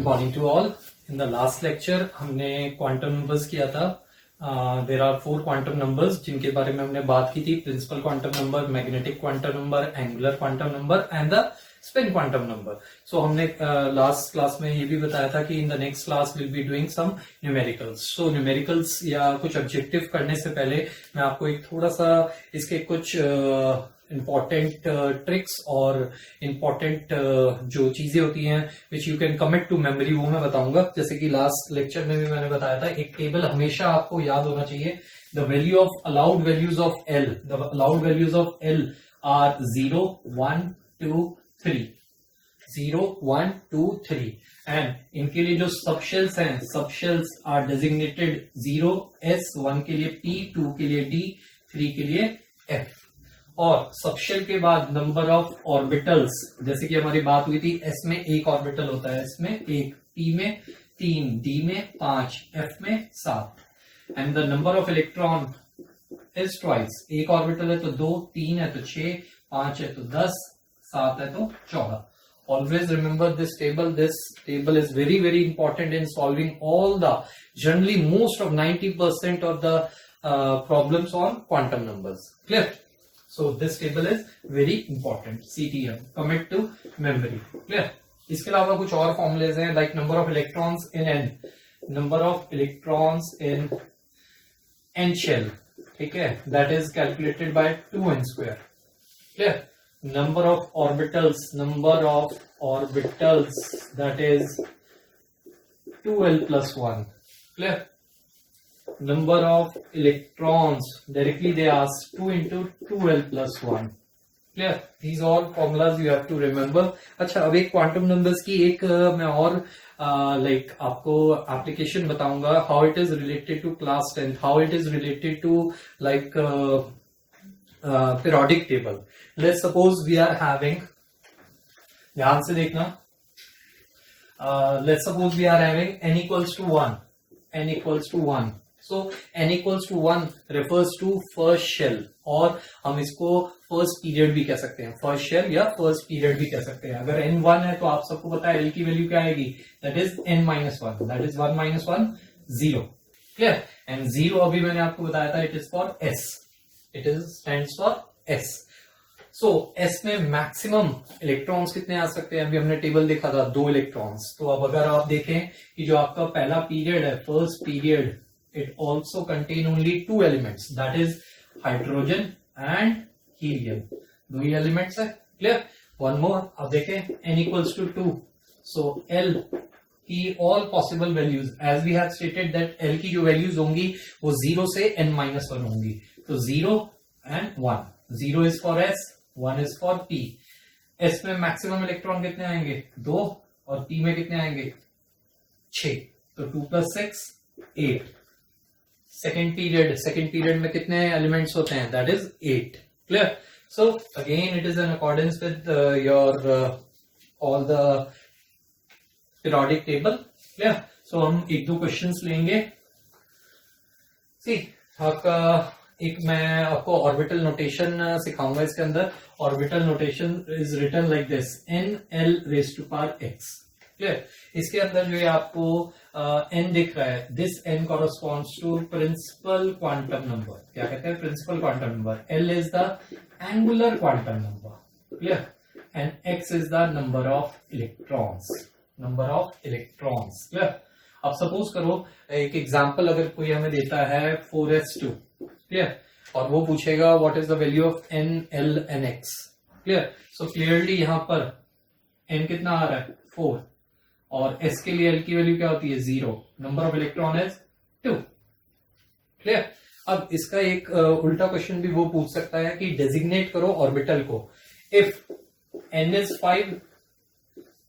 Morning to all. In the last lecture हमने quantum numbers किया था। देर आर 4 क्वांटम नंबर्स जिनके बारे में हमने बात की थी। Principal quantum number, magnetic quantum number, angular quantum number and the spin quantum number. So हमने लास्ट क्लास में ये भी बताया था कि in the next class will be doing some numericals. So numericals या कुछ ऑब्जेक्टिव करने से पहले मैं आपको एक थोड़ा सा इसके कुछ इम्पॉर्टेंट ट्रिक्स और इम्पॉर्टेंट जो चीजें होती हैं which you can commit to memory वो मैं बताऊंगा। जैसे कि लास्ट लेक्चर में भी मैंने बताया था, एक टेबल हमेशा आपको याद होना चाहिए। The value of allowed values of L, the allowed values of L R 0, 1, 2, 3, 0, 1, 2, 3 and इनके लिए जो सबशेल्स हैं, सबशेल्स आर डेजिग्नेटेड 0 S, 1 के लिए P, 2 के लिए D, 3 के लिए F। और सबशेल के बाद नंबर ऑफ ऑर्बिटल्स, जैसे कि हमारी बात हुई थी, S में एक ऑर्बिटल होता है, S में एक, P में 3, D में 5, F में 7 and the number of electron is twice. एक ऑर्बिटल है तो 2, 3 है तो 6, 5 है तो 10, 7 है तो 14। Always remember this table. This table is very, very important in solving all the, generally most of 90% of the problems on quantum numbers. Clear? So this table is very important. CTM, commit to memory. Clear? इसके अलावा कुछ और formulas हैं, like number of electrons in n, number of electrons in n shell, ठीक है, that is calculated by 2n square. Clear? Number of orbitals, that is 2l plus 1. Clear? Number of electrons, directly they ask 2 into 2l plus 1. Clear? These all formulas you have to remember. अच्छा, अब एक quantum numbers की एक मैं और आपको application बताऊंगा, how it is related to class 10th, how it is related to periodic table. Let's suppose we are having, ध्यान से देखना, let's suppose we are having n equals to 1, n equals to 1. So n equals to 1 refers to first shell, और हम इसको first period भी कह सकते हैं, first shell या first period भी कह सकते हैं। अगर n 1 है तो आप सबको पता है l की वैल्यू क्या आएगी, that is n minus 1, that is 1 minus 1, 0. Clear? And 0 अभी मैंने आपको बताया था, it is for S, it is stands for S. So S में मैक्सिमम इलेक्ट्रॉन्स कितने आ सकते हैं, अभी हमने टेबल देखा था 2 इलेक्ट्रॉन्स। तो अब अगर आप देखें कि जो आपका पहला पीरियड है, first period, it also contain only 2 elements, that is hydrogen and helium, 2 ही एलिमेंट्स है। क्लियर? वन मोर, अब देखें n equals to 2, so L की all possible values, as we have stated that L की जो values होंगी वो 0 से n-1 होंगी। तो 0 and 1, 0 is for S, 1 is for P. S में मैक्सिमम इलेक्ट्रॉन कितने आएंगे, 2, और P में कितने आएंगे, 6, तो 2 plus 6, 8। सेकेंड पीरियड में कितने एलिमेंट्स होते हैं, that is 8। Clear? So again it is in accordance with your all the periodic table. Clear? So हम 1-2 क्वेश्चंस लेंगे। सी, आपका एक मैं आपको ऑर्बिटल नोटेशन सिखाऊंगा। इसके अंदर orbital notation is written like this, n l raised to power x। Clear? इसके अंदर जो है आपको n दिख रहा है, this n corresponds to principal quantum number. क्या कहते हैं, principal quantum number. l is the angular quantum number. Clear? And x is the number of electrons, number of electrons. Clear? अब सपोज करो एक एग्जांपल अगर कोई हमें देता है 4s2, क्लियर, और वो पूछेगा what is the value of n l n x। Clear? So clearly यहां पर n कितना आ रहा है, 4, और s के लिए l की वैल्यू क्या होती है, 0, number of electron is 2। Clear? अब इसका एक उल्टा क्वेश्चन भी वो पूछ सकता है कि डेजिग्नेट करो ऑर्बिटल को। If n is 5,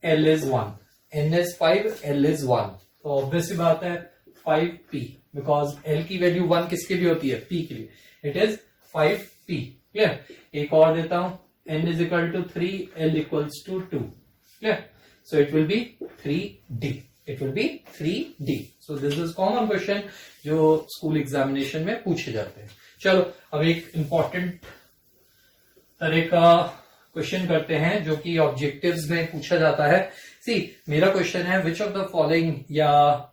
l is 1, n is 5, l is 1, तो ऑब्वियस सी बात है 5p, बिकॉज l की वैल्यू 1 किसके लिए होती है, p के लिए, इट इज 5p। क्लियर? एक और देता हूं, n is equal to 3, l equals to 2। Clear? So it will be 3D. It will be 3D. So this is common question जो स्कूल एग्जामिनेशन में पूछे जाते हैं। चलो अब एक इंपॉर्टेंट तरह का क्वेश्चन करते हैं जो कि ऑब्जेक्टिव्स में पूछा जाता है। सी मेरा क्वेश्चन है विच ऑफ द फॉलोइंग या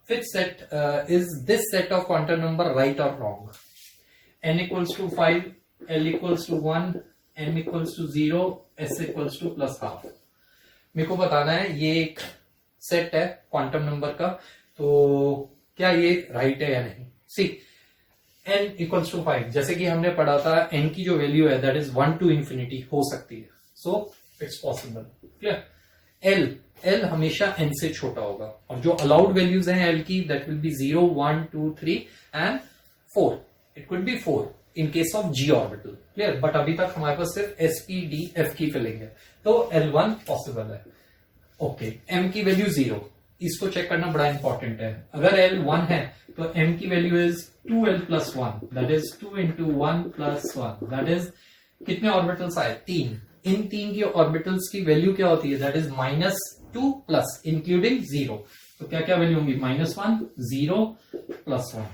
which set is this set of quantum number right और wrong. n equals to 5, l equals to 1, m equals to 0, s equals to plus half. मेरे को बताना है ये एक सेट है क्वांटम नंबर का, तो क्या ये राइट है या नहीं। सी n इक्वल्स टू 5, जैसे कि हमने पढ़ा था n की जो वैल्यू है दैट इज 1 टू इंफिनिटी हो सकती है, so it's possible. Clear. l हमेशा n से छोटा होगा और जो अलाउड वैल्यूज हैं l की that will be 0, 1, 2, 3 and 4। It could B 4 in case of g orbital. Clear. But अभी तक हमारे पास सिर्फ s p d f की फिलिंग है, तो l1 पॉसिबल है। ओके, m की वैल्यू 0, इसको चेक करना बड़ा इंपॉर्टेंट है। अगर l 1 है तो m की value is 2l plus 1, that is 2 into 1 plus 1, that is कितने ऑर्बिटल्स आए 3। इन 3 की ऑर्बिटल्स की वैल्यू क्या होती है, दैट इज -2 प्लस इंक्लूडिंग 0। तो क्या क्या वैल्यू होंगी, -1, 0, प्लस 1।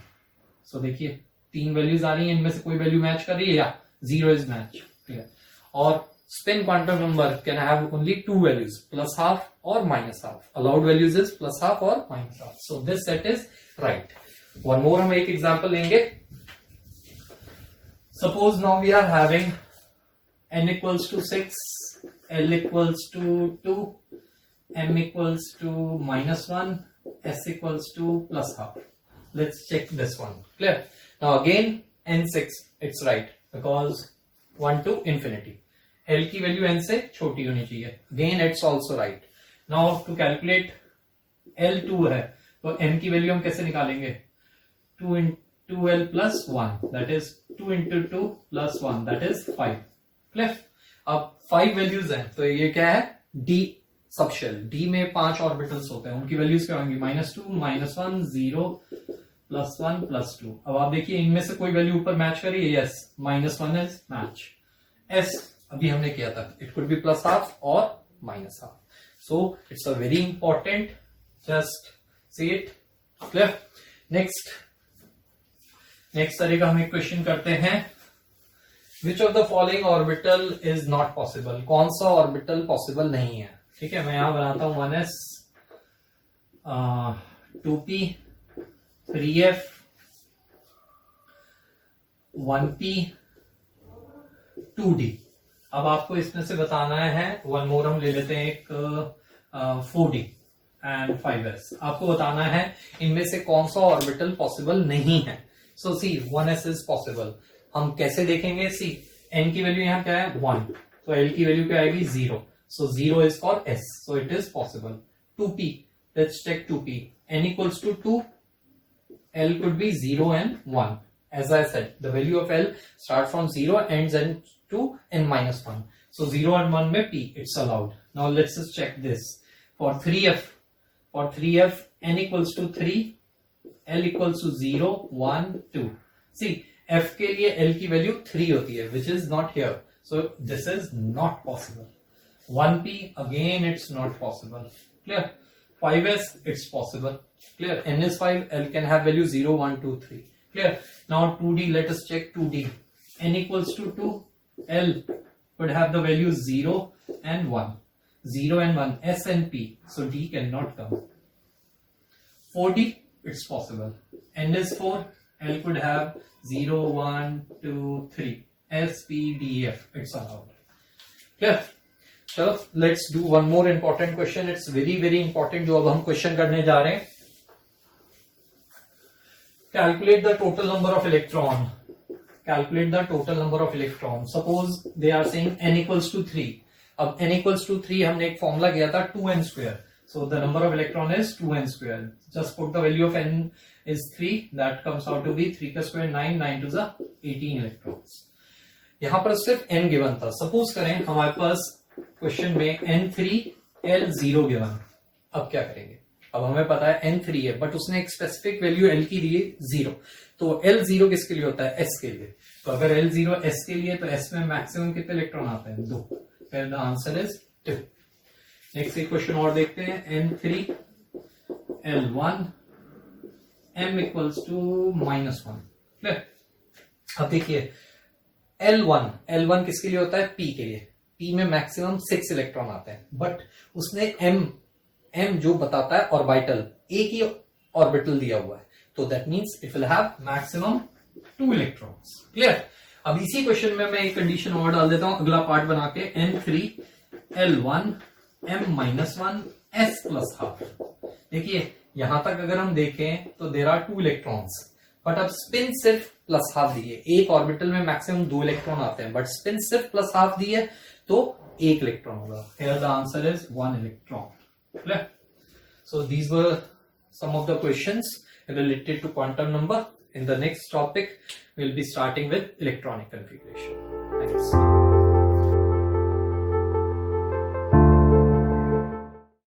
सो देखिए 3 वैल्यूज आ रही हैं, इनमें से कोई वैल्यू मैच कर रही है या 0 इज मैच। क्लियर। और spin quantum number can have only two values, plus half or minus half. Allowed values is plus half or minus half. So this set is right. One more हम एक example लेंगे. Suppose now we are having n equals to 6, l equals to 2, m equals to -1, s equals to plus half. Let's check this one. Clear? Now again n6, it's right because 1 to infinity. L की value n से छोटी होनी चाहिए। Again it's also right. Now to calculate L2 है तो m की value हम कैसे निकालेंगे, 2 into l plus 1, that is 2 into 2 plus 1, that is 5। Clear. अब 5 वैल्यूज हैं तो ये क्या है, D सबशेल। D में 5 ऑर्बिटल्स होते हैं, उनकी वैल्यूज क्या होंगी, -2, -1, 0, प्लस 1, प्लस 2। अब आप देखिए इनमें से कोई वैल्यू ऊपर मैच करिए, यस -1 इज मैच। S अभी हमने किया था, it could be plus half और minus half. So it's a very important, just see it. Clear. Next तरह का हम एक क्वेश्चन करते हैं, which of the following orbital is not possible. कौन सा ऑर्बिटल पॉसिबल नहीं है। ठीक है, मैं यहां बनाता हूं 1s, 2p, 3f, 1p, 2d। अब आपको इसमें से बताना है, वन मोर हम ले लेते हैं एक 4d एंड 5s। आपको बताना है इनमें से कौन सा ऑर्बिटल पॉसिबल नहीं है। सो सी 1s इज पॉसिबल। हम कैसे देखेंगे, सी n की वैल्यू यहां क्या है 1, तो l की वैल्यू क्या आएगी 0, so 0 is for s, so it is possible. 2p, let's check 2p, n equals to 2, l could be 0 and 1. As I said, the value of L start from 0 ends in to n minus 1. So 0 and 1 में P, it's allowed. Now let's just check this. For 3f, n equals to 3, L equals to 0, 1, 2. See, f के लिए L की value 3 होती है, which is not here. So this is not possible. 1p, again it's not possible. Clear? 5s, it's possible. Clear? N is 5, L can have value 0, 1, 2, 3. Clear? Now 2d, let us check 2d. N equals to 2, L would have the values 0 and 1. 0 and 1, S and P. So D cannot come. 4d, it's possible. N is 4, L could have 0, 1, 2, 3. S, P, D, F. It's allowed. Clear? चलो let's do one more important question. It's very very important जो अब हम question करने जा रहे हैं। Calculate the total number of electron. Calculate the total number of electron. Suppose they are saying n equals to 3। अब n equals to 3 हमने एक फॉर्मूला किया था 2n square, so the number of electron is 2n square. Just put the value of n is 3, that comes out to be 3 का square 9, 9 to 18 electrons. यहां पर सिर्फ n given था। Suppose करें हमारे पास क्वेश्चन में n3 l0 गिवन। अब क्या करेंगे, अब हमें पता है n3 है बट उसने एक स्पेसिफिक वैल्यू l की दी 0, तो l0 किसके लिए होता है, s के लिए। तो अगर l0 s के लिए तो s में मैक्सिमम कितने इलेक्ट्रॉन आते हैं 2, फिर द आंसर इज 2। नेक्स्ट एक क्वेश्चन और देखते हैं, n3 l1 m equals to -1। अब देखिए L1 किसके लिए होता है, P के लिए। p में मैक्सिमम 6 इलेक्ट्रॉन आते हैं, बट उसने m जो बताता है ऑर्बिटल, एक ही ऑर्बिटल दिया हुआ है, तो that means it will have maximum 2 electrons. Clear? अब इसी क्वेश्चन में मैं एक कंडीशन और डाल देता हूं अगला पार्ट बना के, n3 L1 m-1 s+12। देखिए यहां तक अगर हम देखें तो देयर आर 2 इलेक्ट्रॉन्स, बट अब स्पिन सिर्फ +12 दी है। एक ऑर्बिटल में मैक्सिमम 2 इलेक्ट्रॉन आते हैं, बट स्पिन सिर्फ +12 दी है तो 1 इलेक्ट्रॉन होगा। Here the answer is 1 electron. Clear? So these were some of the questions related to quantum number. In the next topic, we'll be starting with electronic configuration. Thanks.